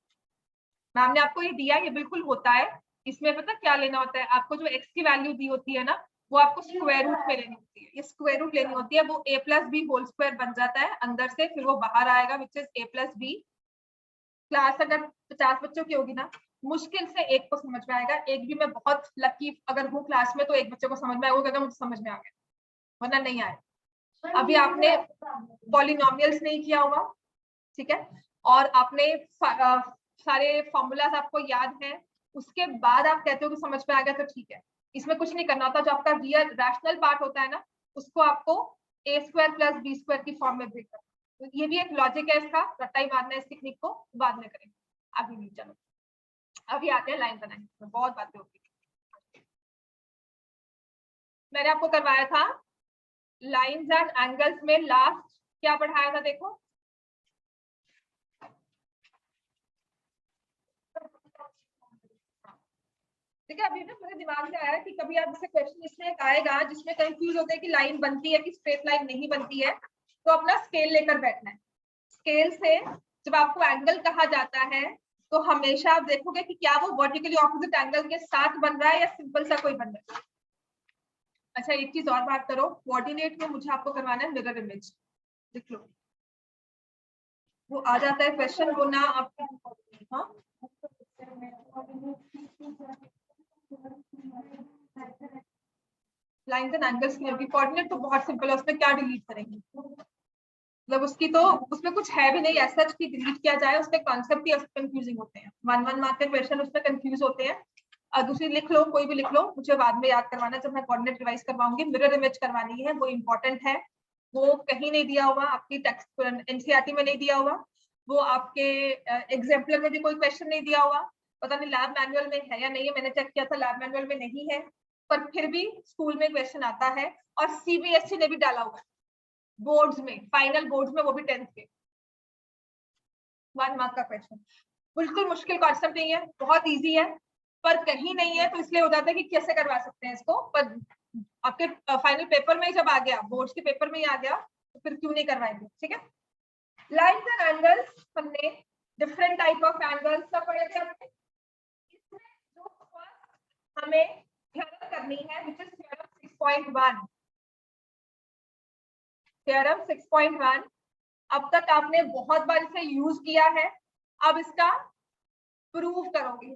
मैम ने आपको ये दिया, ये बिल्कुल होता है। इसमें पता क्या लेना होता है आपको, जो एक्स की वैल्यू दी होती है ना, वो आपको स्क्वायर रूट में लेनी होती है, ये स्क्वायर रूट लेनी होती है, वो a+b होल स्क्वायर बन जाता है अंदर से, फिर वो बाहर आएगा विच इज a+b। क्लास अगर 50 बच्चों की होगी ना, मुश्किल से एक को समझ में आएगा, एक भी मैं बहुत लकी अगर हूँ क्लास में तो एक बच्चे को समझ में आएगा, वो कहता मुझे समझ में आ गया, वरना नहीं आए। अभी आपने पॉलिनोमियल्स नहीं किया होगा, ठीक है, और आपने सारे फॉर्मूलाज आपको याद है, उसके बाद आप कहते हो कि समझ में आ गया, तो ठीक है। इसमें कुछ नहीं करना होता, जो आपका रियल रैशनल पार्ट होता है ना, उसको आपको a² + b² की फॉर्म में ब्रेक करना। तो ये भी एक लॉजिक है इसका, रट्टा ही मारना है, इस टेक्निक को बाद में करेंगे, अभी नहीं। चलो अभी आते हैं लाइन बनाने, बहुत बातें होती है। मैंने आपको करवाया था लाइंस एंड एंगल्स में, लास्ट क्या पढ़ाया था देखो, ठीक है। अभी ना मेरे दिमाग में आया कि कभी आपसे क्वेश्चन इसमें आएगा जिसमें कंफ्यूज होते हैं कि लाइन बनती है कि स्ट्रेट लाइन नहीं बनती है, तो अपना स्केल लेकर बैठना है। स्केल से जब आपको एंगल कहा जाता है, तो हमेशा आप देखोगे कि क्या वो वर्टिकली ऑपोजिट एंगल के साथ बन रहा है या सिंपल सा कोई बन रहा है। अच्छा एक चीज और बात करो, कोऑर्डिनेट में मुझे आपको करवाना है मिरर इमेज, देख लो वो आ जाता है क्वेश्चन, वो ना आप, हाँ लाइंस एंड एंगल्स नहीं होगी, कोऑर्डिनेट तो बहुत सिंपल है, उसमें क्या डिलीट करेंगे, मतलब उसकी तो उसमें कुछ है भी नहीं ऐसा कि डिलीट किया जाए, उसके कॉन्सेप्ट ही कंफ्यूजिंग होते हैं। 1 मार्क के क्वेश्चन उसमें कंफ्यूज होते हैं। दूसरी लिख लो, कोई भी लिख लो, मुझे बाद में याद करवाना जब मैं कोऑर्डिनेट रिवाइज करवाऊंगी। मिरर इमेज करवानी है, वो इंपॉर्टेंट है। वो कहीं नहीं दिया हुआ, आपकी टेक्स्ट एनसीईआरटी में नहीं दिया हुआ, वो आपके एग्जाम्पलर में भी कोई क्वेश्चन नहीं दिया हुआ। पता नहीं लैब मैनुअल में है या नहीं है, मैंने चेक किया था लैब मैनुअल में नहीं है, पर फिर भी स्कूल में क्वेश्चन आता है। और सीबीएसई ने भी डाला हुआ है बोर्ड्स में, फाइनल बोर्ड्स में, वो भी 10th के 1 मार्क का क्वेश्चन। बिल्कुल मुश्किल कॉन्सेप्ट नहीं है, बहुत इजी है, पर कहीं नहीं है तो इसलिए हो जाता है कि कैसे करवा सकते हैं इसको। पर आपके फाइनल पेपर में ही जब आ गया, बोर्ड्स के पेपर में ही आ गया, तो फिर क्यों नहीं करवाएंगे। ठीक है, लाइन्स एंड एंगल्स, हमने डिफरेंट टाइप ऑफ एंगल्स का पढ़े थे हमने। इसमें जो फर्स्ट हमें थ्योरम करनी है, व्हिच इज थ्योरम 6.1। थ्योरम 6.1 अब तक आपने बहुत बार इसे यूज किया है, अब इसका प्रूव करोगे।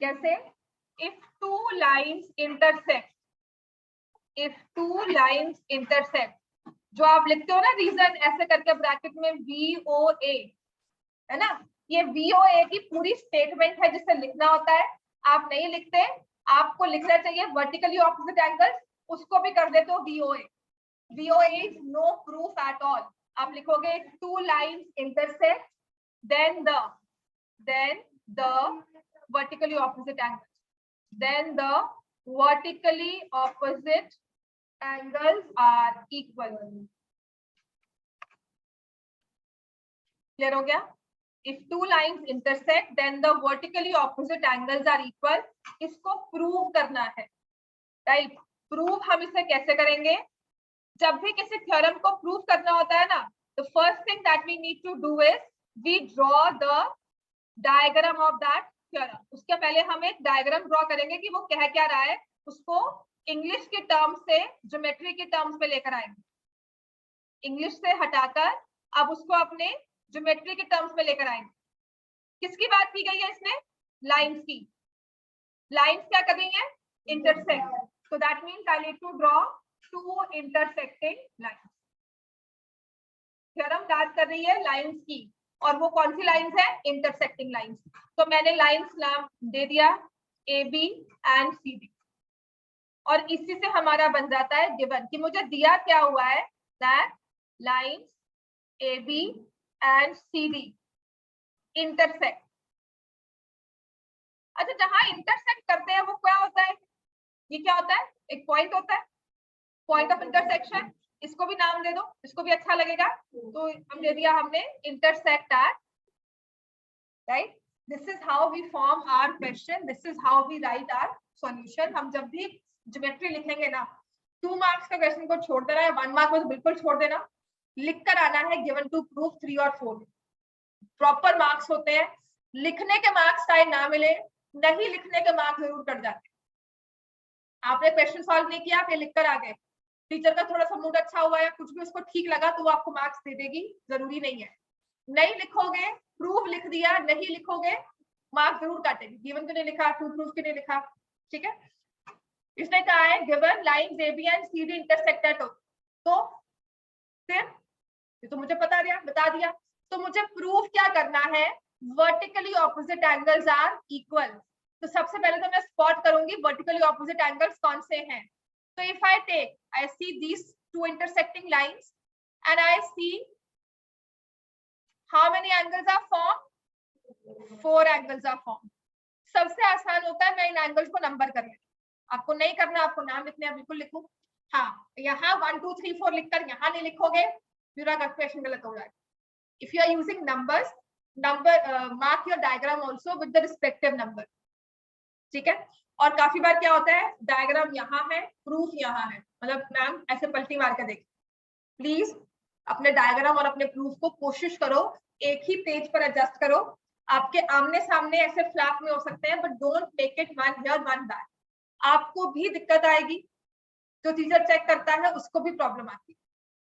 कैसे? If two lines intersect, if two lines intersect, जो आप लिखते हो ना रीजन ऐसे करके ब्रैकेट में VOA, है ना, ये VOA की पूरी स्टेटमेंट है जिसे लिखना होता है। आप नहीं लिखते, आपको लिखना चाहिए वर्टिकली ऑपोजिट एंगल, उसको भी कर देते हो VOA। VOA is no proof at all. आप लिखोगे two lines intersect, then the vertically opposite angles, then the vertically opposite angles are equal। Clear हो गया? if two lines intersect then the vertically opposite angles are equal, इसको prove करना है, right. Prove हम इसे कैसे करेंगे? जब भी किसी थ्योरम को प्रूव करना होता है ना, the first thing that we need to do is we draw the diagram of that theorem। उसके पहले हम एक डायग्राम ड्रॉ करेंगे कि वो कह क्या रहा है, उसको इंग्लिश के टर्म्स से ज्योमेट्री के टर्म्स पे लेकर आएंगे। इंग्लिश से हटाकर अब उसको अपने ज्योमेट्री के टर्म्स में लेकर आएंगे। किसकी बात की गई है इसमें? लाइंस की। लाइंस क्या कर रही है? Intersect. so that means I need to draw two intersecting lines। Theorem बात कर रही है लाइंस की, और वो कौन सी लाइंस है? Intersecting lines. तो मैंने लाइंस नाम दे दिया AB एंड CD, और इसी से हमारा बन जाता है गिवन कि मुझे दिया क्या हुआ है, that lines AB and CD intersect. अच्छा, जहां इंटरसेक्ट करते हैं वो क्या होता है? ये क्या होता है? एक पॉइंट होता है, पॉइंट ऑफ इंटरसेक्शन। इसको भी नाम दे दो, इसको भी अच्छा लगेगा। तो हम दे दिया हमने intersect at, right. This is how we form our question, this is how we write our solution. हम जब भी ज्योमेट्री लिखेंगे ना, 2 मार्क्स का क्वेश्चन को छोड़ देना है, 1 मार्क में तो बिल्कुल छोड़ देना, लिख कर आना है गिवन टू प्रूफ 3 और 4। प्रॉपर मार्क्स होते हैं। लिखने के मार्क्स चाहे ना मिले, नहीं लिखने के मार्क्स जरूर कट जाते हैं। आपने क्वेश्चन सॉल्व नहीं किया, फिर लिख कर आ गए, टीचर का थोड़ा सा मूड अच्छा हुआ या कुछ भी उसको ठीक लगा तो वो आपको मार्क्स दे देगी, जरूरी नहीं है। नहीं लिखोगे, प्रूफ लिख दिया, नहीं लिखोगे, मार्क्स जरूर काटेगी। गिवन क्यों नहीं लिखा, टू प्रूफ क्यों नहीं लिखा, ठीक है। इसने कहा है given lines AB and CD intersect eight, तो फिर ये तो मुझे बता दिया, तो मुझे प्रूफ क्या करना है? Vertically opposite angles are equal. तो सबसे पहले तो मैं स्पॉट करूंगी वर्टिकली ऑपोजिट एंगल्स कौन से हैं। So if I see these two intersecting lines and I see how many angles are formed? 4 angles are formed। सबसे आसान होता है मैं इन एंगल्स को नंबर कर लेती। आपको नहीं करना, आपको नाम लिखने हैं, बिल्कुल लिखो। हाँ, यहाँ 1 2 3 4 लिखकर यहाँ नहीं लिखोगे, पूरा क्वेश्चन गलत हो जाएगा। If you are using numbers, mark your diagram also with the respective number, ठीक है। और काफी बार क्या होता है, डायग्राम यहाँ है, प्रूफ यहाँ है, मतलब मैम ऐसे पलटी मार के देखिए। प्लीज अपने डायग्राम और अपने प्रूफ को कोशिश करो एक ही पेज पर एडजस्ट करो। आपके आमने सामने ऐसे फ्लैप में हो सकते हैं, but don't make it one here one that. आपको भी दिक्कत आएगी, जो टीचर चेक करता है उसको भी प्रॉब्लम आती है,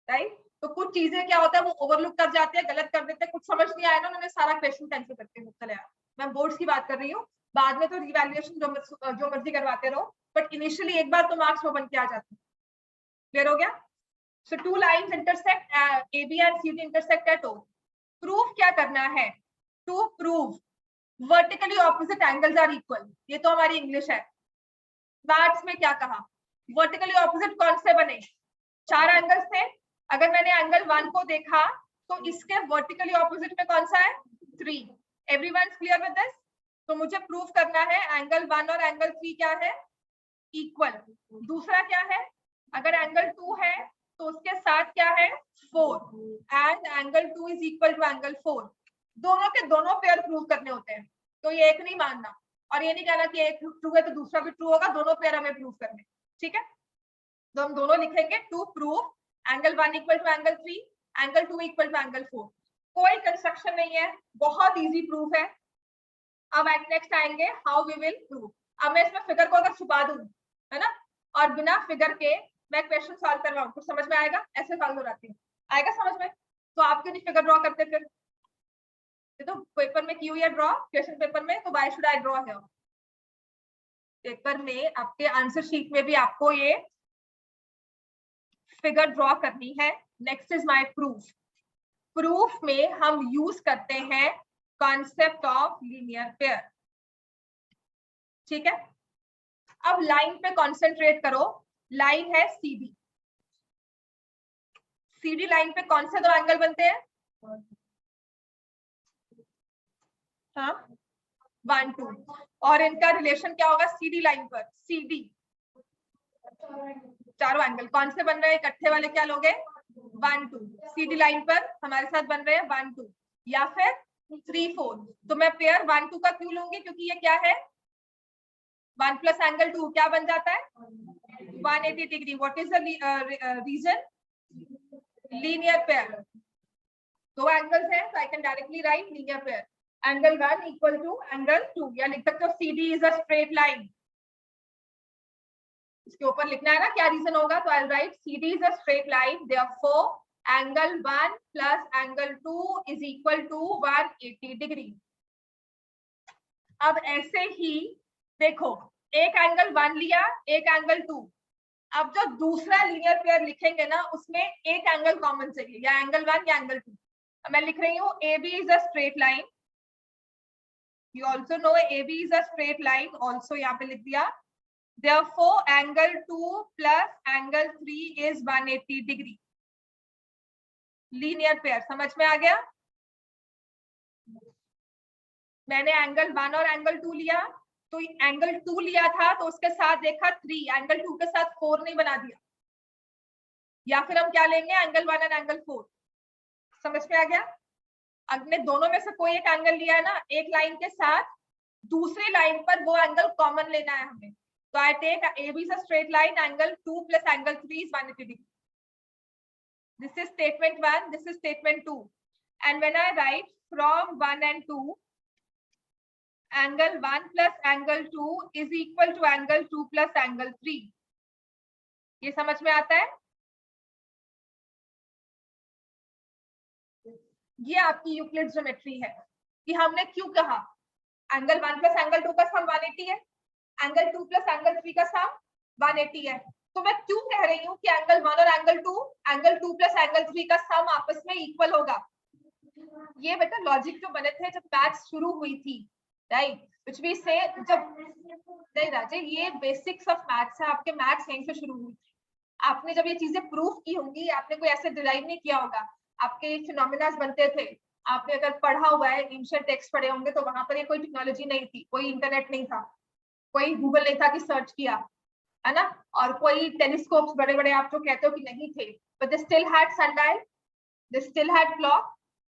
राइट। तो कुछ चीजें क्या होता है वो ओवरलुक कर जाते हैं, गलत कर देते हैं, कुछ समझ नहीं आया ना, उन्होंने सारा क्वेश्चन कैंसिल करके चले आया। मैं बोर्ड्स की बात कर रही हूँ, बाद में तो रिवैल्यूएशन जो मर्जी करवाते रहो, बट इनिशियली एक बार तो मार्क्स वो बन के आ जाते हैं। क्लियर हो गया? So two lines intersect, AB and CD intersect at O। Proof क्या करना है? To prove vertically opposite angles are equal, ये तो हमारी इंग्लिश है। मैथ्स में क्या कहा, वर्टिकली ऑपोजिट कौन से बने, 4 एंगल्स थे। अगर मैंने एंगल 1 को देखा तो इसके वर्टिकली ऑपोजिट में कौन सा है, 3। Everyone clear with this? तो मुझे प्रूव करना है एंगल 1 और एंगल 3 क्या है, इक्वल। दूसरा क्या है, अगर एंगल 2 है तो उसके साथ क्या है, 4, and angle 2 is equal to angle 4। दोनों के दोनों पेयर प्रूव करने होते हैं, तो ये एक नहीं मानना और ये नहीं कहना कि एक ट्रू है तो दूसरा भी ट्रू होगा, दोनों पेयर हमें प्रूव करने, ठीक है। तो हम दोनों लिखेंगे to prove angle 1 equal to angle 3, angle 2 equal to angle 4। कोई कंस्ट्रक्शन नहीं है, बहुत इजी प्रूफ है। अब नेक्स्ट आएंगे हाउ वी विल प्रूव। अब मैं इसमें फिगर को अगर छुपा दूं, है ना, और बिना फिगर के मैं क्वेश्चन सॉल्व कर रहा हूँ, कुछ समझ में आएगा, ऐसे सॉल्व हो जाती है, आएगा समझ में? तो आप क्यों नहीं फिगर ड्रॉ करते फिर? तो पेपर में की हुई है ड्रॉ, क्वेश्चन पेपर में, तो why should I draw here? Paper में आपके आंसर शीट में भी आपको ये फिगर ड्रॉ करनी है। Next is my proof. Proof में हम यूज करते हैं कॉन्सेप्ट ऑफ लीनियर पेयर, ठीक है। अब लाइन पे कॉन्सेंट्रेट करो, लाइन है सीडी। सीडी लाइन पे कौन से दो एंगल बनते हैं? हाँ, 1 2, और इनका रिलेशन क्या होगा सीडी लाइन पर? सीडी, चारों एंगल कौन से बन रहे हैं इकट्ठे वाले, क्या लोगे? 1 2। सीडी लाइन पर हमारे साथ बन रहे हैं 1 2 या फिर 3 4। तो मैं पेयर 1 2 का क्यों लूंगी, क्योंकि ये क्या है, 1 प्लस एंगल 2 क्या बन जाता है, 180 degree. What is the reason? Linear pair, दो एंगल्स हैं, तो I can directly write linear pair. Angle 1 equal to angle 2, या लिख सकते हो CD is a straight line. इसके ऊपर लिखना है ना क्या रीजन होगा, तो I write CD is a straight line, therefore angle 1 plus angle 2 is equal to 180 degree. अब ऐसे ही देखो, एक एंगल 1 लिया, एक एंगल 2। अब जो दूसरा लीनियर पेयर लिखेंगे ना, उसमें एक एंगल कॉमन चाहिए, या एंगल 1 या एंगल 2। मैं लिख रही हूँ AB is a straight line, you also know AB is a straight line, also यहाँ पे लिख दिया। Therefore angle 2 plus angle 3 is 180 degree। Linear pair समझ में आ गया? मैंने एंगल 1 और एंगल 2 लिया, तो एंगल 2 लिया था तो उसके साथ देखा 3, एंगल 2 के साथ 4 नहीं बना दिया। या फिर हम क्या लेंगे, एंगल 1 एंड एंगल 4। समझ में आ गया? हमने दोनों में से कोई एक एंगल लिया है ना, एक लाइन के साथ दूसरी लाइन पर वो एंगल कॉमन लेना है हमें। तो I take AB is a straight line, angle 2 plus angle 3 is 180 degree. This is statement 1, this is statement 2. And when I write from 1 and 2, angle 1 plus angle 2 is equal to angle 2 plus angle 3. ये समझ में आता है? ये आपकी Euclid geometry है कि हमने क्यों कहा एंगल 1 प्लस एंगल 2 का सम 180 है, एंगल 2 प्लस एंगल 3 का सम 180 है। तो मैं क्यों कह रही हूँ कि एंगल 1 और एंगल 2 प्लस एंगल 3 का सम आपस में इक्वल होगा। ये बेटा लॉजिक जो बने थे जब मैथ्स शुरू हुई थी, राइट, व्हिच वी से जब नहीं राजे, ये बेसिक्स ऑफ मैथ्स है, आपके मैथ्स यहीं से शुरू हुई थी। आपने जब ये चीजें प्रूव की होंगी, आपने कोई ऐसे डिराइव नहीं किया होगा, आपके फिनोमेनास बनते थे। आपने अगर पढ़ा हुआ है, एंशिएंट टेक्स्ट पढ़े होंगे, तो वहां पर ये कोई टेक्नोलॉजी नहीं थी, कोई इंटरनेट नहीं था, कोई गूगल नहीं था कि सर्च किया, है ना, और कोई टेलीस्कोप्स बड़े बड़े आप जो कहते हो कि नहीं थे, but they still had sundial, they still had clock,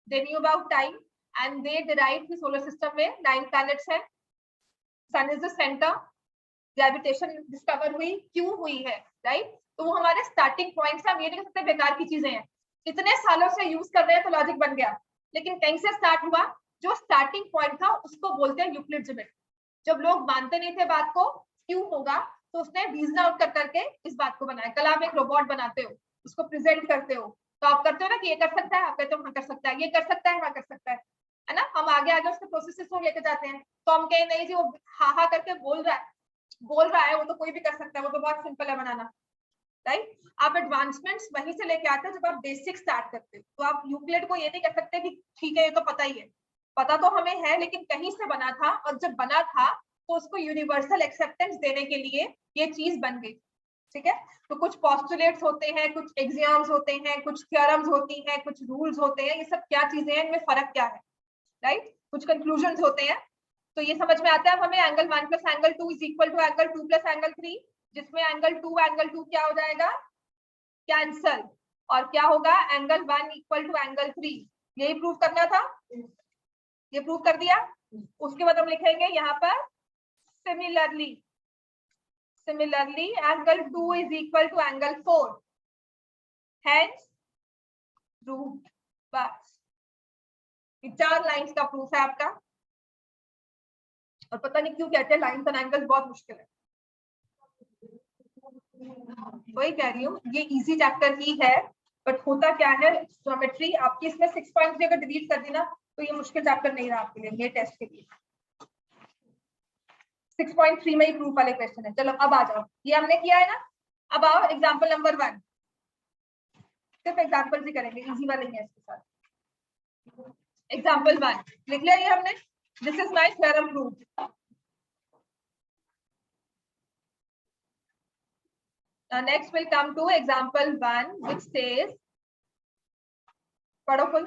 they knew about time, and they derived the solar system में 9 planets है, sun is the center, gravitation discover हुई, क्यों हुई है, राइट। तो वो हमारे स्टार्टिंग पॉइंट्स हैं, हम ये नहीं कह सकते बेकार की चीजें हैं, इतने सालों से यूज कर रहे हैं तो लॉजिक बन गया। लेकिन कहीं से स्टार्ट हुआ, जो स्टार्टिंग पॉइंट था उसको बोलते हैं यूक्लिड ज्योमेट्री। जब लोग मानते नहीं थे बात को क्यों होगा, तो उसने रीजन आउट कर करके इस बात को बनाया। कल आप एक रोबोट बनाते हो, उसको प्रेजेंट करते हो, तो आप करते हो ना कि ये कर सकता है, आप कहते हो हाँ कर सकता है, ये कर सकता है, हाँ कर सकता है ना। हम आगे आगे उसके प्रोसेसेस को लेकर जाते हैं, तो हम कहें नहीं जी वो हाँ हाँ करके बोल रहा है, वो तो कोई भी कर सकता है, वो तो बहुत सिंपल है बनाना, राइट। आप एडवांसमेंट्स वहीं से लेके आते हैं जब आप बेसिक स्टार्ट करते हो। तो आप यूक्लिड को ये नहीं कह सकते कि ठीक है ये तो पता ही है, पता तो हमें है लेकिन कहीं से बना था, और जब बना था तो उसको यूनिवर्सल एक्सेप्टेंस देने के लिए ये चीज बन गई। ठीक है, तो कुछ पॉस्टुलेट्स होते हैं, कुछ एग्जाम्स होते हैं, कुछ थ्योरम्स होती हैं, कुछ रूल्स होते हैं, ये सब क्या चीजें हैं, इनमें फर्क क्या है, राइट, कुछ कंक्लूजन्स होते हैं। तो ये समझ में आता है अब हमें angle 1 plus angle 2 is equal to angle 2 plus angle 3, जिसमें एंगल 2 क्या हो जाएगा, कैंसल, और क्या होगा, एंगल 1 इक्वल टू एंगल 3। यही प्रूव करना था, ये प्रूव कर दिया। उसके बाद हम लिखेंगे यहाँ पर similarly, angle 2 is equal to angle 4, hence proved. बस, ये 4 लाइंस का प्रूफ है आपका। और पता नहीं क्यों कहते हैं लाइंस एंड एंगल्स बहुत मुश्किल है, वही कह रही हूँ, ये इजी चैप्टर ही है, बट होता क्या है, ज्योमेट्री आपकी इसमें 6.3 अगर डिलीट कर दी ना तो ये मुश्किल चैप्टर नहीं रहा आपके लिए, ये टेस्ट के लिए 6.3 में ही प्रूफ वाले क्वेश्चन है। चलो अब आ जाओ, ये हमने किया है ना, अब आओ एग्जाम्पल नंबर 1, सिर्फ एग्जाम्पल ही करेंगे, इजी वाले ही है इसके साथ। एग्जाम्पल 1 लिख लिया ये हमने, this is my theorem proof. Next will come to example 1 which says, पढ़ो full.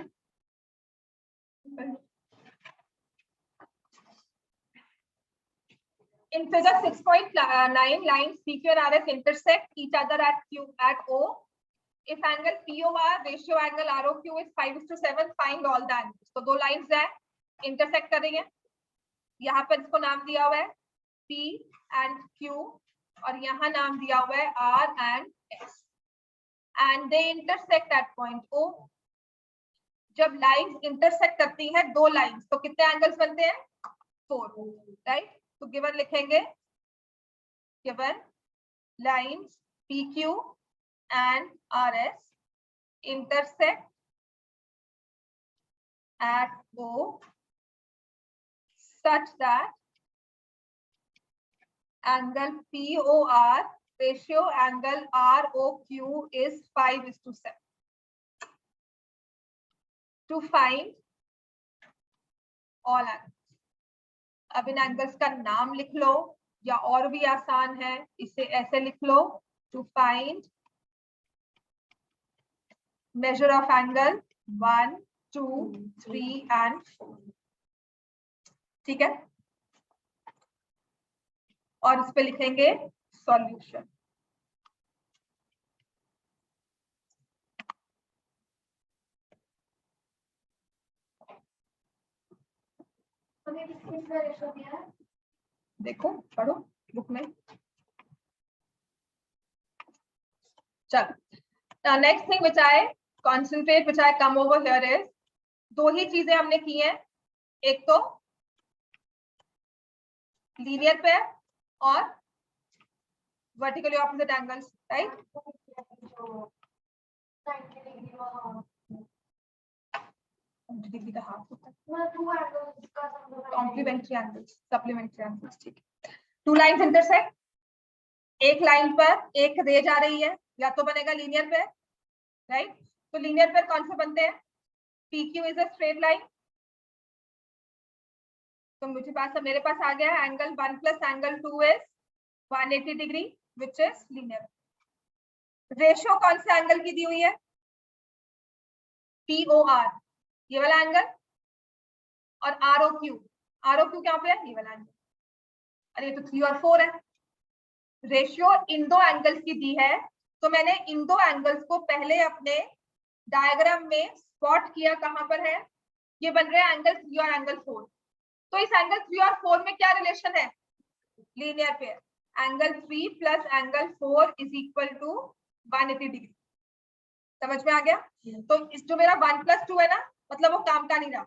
In figure 6.9, lines PQ and RS intersect each other at O. If angle POR ratio angle ROQ is 5:7, find all the angles. तो दो lines है, intersect कर रही है, यहाँ पर इसको नाम दिया हुआ है P and Q, और यहाँ नाम दिया हुआ है R and S, and they intersect at point O. जब लाइंस इंटरसेक्ट करती हैं दो लाइंस तो कितने एंगल्स बनते हैं, 4, राइट। तो गिवन लिखेंगे, given lines PQ and RS intersect at O such that angle POR ratio angle ROQ is 5:7. To find all angles. अब इन एंगल्स का नाम लिख लो, या और भी आसान है इसे ऐसे लिख लो, to find measure of angle 1, 2, 3 and 4। ठीक है, और इस पे लिखेंगे सॉल्यूशन। देखो पढ़ो बुक में। चलो, next thing which I concentrate which I come over here is, दो ही चीजें हमने की हैं, एक तो लीनियर पेयर और vertically opposite angles, right. Degree का हाफ होता है, कॉम्प्लीमेंट्री एंगल्स, सप्लीमेंट्री एंगल्स, ठीक है। टू लाइंस इंटरसेक्ट, एक लाइन पर एक रे जा रही है, या तो बनेगा लीनियर पेयर, राइट। तो लीनियर पेयर कौन से बनते हैं, PQ is a straight line, तो मेरे पास आ गया angle 1 plus angle 2 is 180 degree which is linear. Ratio कौन से एंगल की दी हुई है, POR ये वाला एंगल, और ROQ क्या पे है, ये वाला एंगल। अरे तो 3 और 4 है, रेशियो इन दो एंगल्स की दी है, तो मैंने इन दो एंगल्स को पहले अपने डायग्राम में स्पॉट किया, कहां पर है, ये बन रहे हैं एंगल 3 और एंगल 4। तो इस एंगल 3 और 4 में क्या रिलेशन है, linear pair, angle 3 plus angle 4 is equal to 180 degree. समझ में आ गया। तो इस जो मेरा 1 प्लस 2 है ना, मतलब वो काम का नहीं रहा,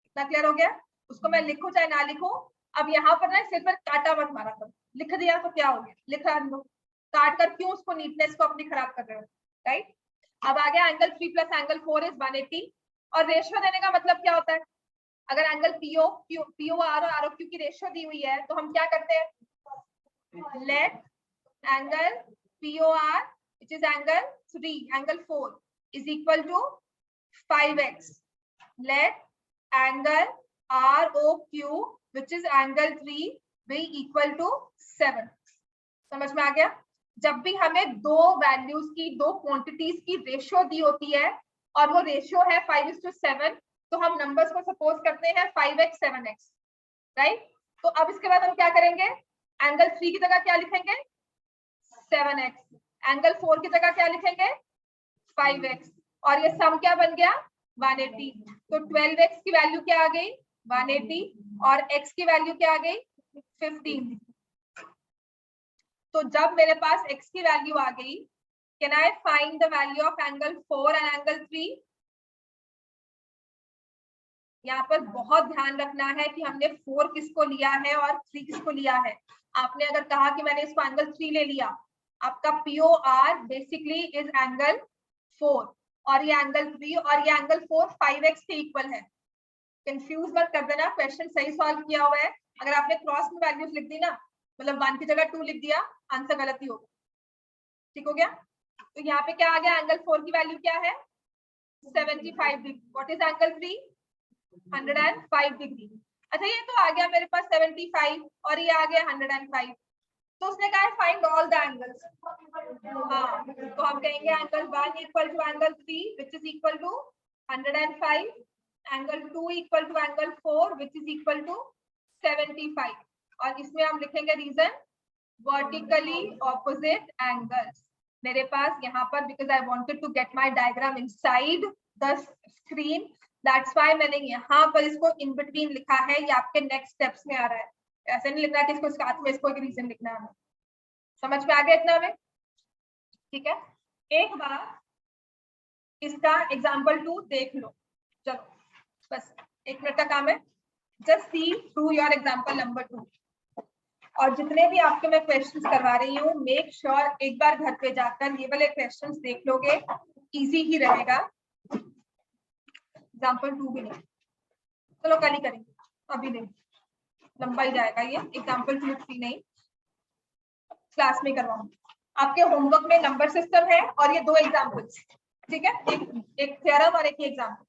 इतना क्लियर हो गया। उसको मैं लिखूं चाहे ना लिखूं, अब यहाँ पर ना सिर्फ काटा मत मारा करो, लिख दिया तो क्या हो गया, लिखा दो, काट कर क्यों उसको नीटनेस को अपनी खराब कर रहे हो, राइट। अब आ गया एंगल 3 प्लस एंगल 4 इज 180, और रेशियो देने का मतलब क्या होता है, अगर एंगल POR और ROQ की रेशियो दी हुई है तो हम क्या करते हैं, let angle POR which is angle 3 angle 4 is equal to 5x, let angle ROQ which is angle 3 be equal to 7। समझ में आ गया? जब भी हमें दो वैल्यूज की, दो क्वांटिटीज की रेशियो दी होती है और वो रेशियो है 5:7, तो हम नंबर्स को सपोज करते हैं 5x 7x, राइट? तो अब इसके बाद हम क्या करेंगे? एंगल 3 की जगह क्या लिखेंगे? 7x। एंगल 4 की जगह क्या लिखेंगे? 5x। और ये सम क्या बन गया? 180। तो 12x की वैल्यू क्या आ गई? 180। और x की वैल्यू क्या आ गई? 15। तो जब मेरे पास x की वैल्यू आ गई, can I find the value of angle 4 and angle 3? यहाँ पर बहुत ध्यान रखना है कि हमने 4 किसको लिया है और 3 किसको लिया है। आपने अगर कहा कि मैंने इसको एंगल 3 ले लिया, आपका POR बेसिकली इज एंगल 4 और ये एंगल 3 और ये एंगल 4 5x के इक्वल है। कंफ्यूज मत कर देना, क्वेश्चन सही सॉल्व किया हुआ है। अगर आपने क्रॉस में वैल्यूज लिख दी ना, मतलब 1 की जगह 2 लिख दिया, आंसर गलत ही होगा। ठीक हो गया? तो यहाँ पे क्या आ गया? एंगल 4 की वैल्यू क्या है? 75 degree. What is angle 3? 105 degree. अच्छा, ये तो आ गया मेरे पास 75 और ये आ गया 105। तो उसने कहा फाइंड ऑल द एंगल्स। हाँ, तो हम कहेंगे angle 1 equal to angle 3 which is equal to 105, angle 2 equal to angle 4 which is equal to 75। और इसमें हम लिखेंगे रीजन, वर्टिकली ऑपोजिट एंगल्स। मेरे पास यहाँ पर, because I wanted to get my diagram inside the screen, that's why मैंने यहाँ पर इसको इन बिटवीन लिखा है। ये आपके नेक्स्ट स्टेप्स में आ रहा है, ऐसे नहीं लिखना कि इसको साथ में इसको एक रीजन लिखना है। समझ में आ गया इतना में? ठीक है, एक बार इसका एग्जाम्पल 2 देख लो। चलो बस 1 मिनट का काम है, just see through your example number 2। और जितने भी आपके मैं क्वेश्चंस करवा रही हूँ, मेक श्योर एक बार घर पे जाकर ये वाले क्वेश्चंस देख लोगे, इजी ही रहेगा। एग्जाम्पल 2 भी नहीं, चलो कल ही करेंगे, अभी नहीं, लंबा ही जाएगा ये। एग्जाम्पल 2 3 नहीं, क्लास में करवाऊंगी। आपके होमवर्क में नंबर सिस्टम है और ये 2 एग्जाम्पल्स, ठीक है, एक थ्योरम और एक एग्जाम्पल।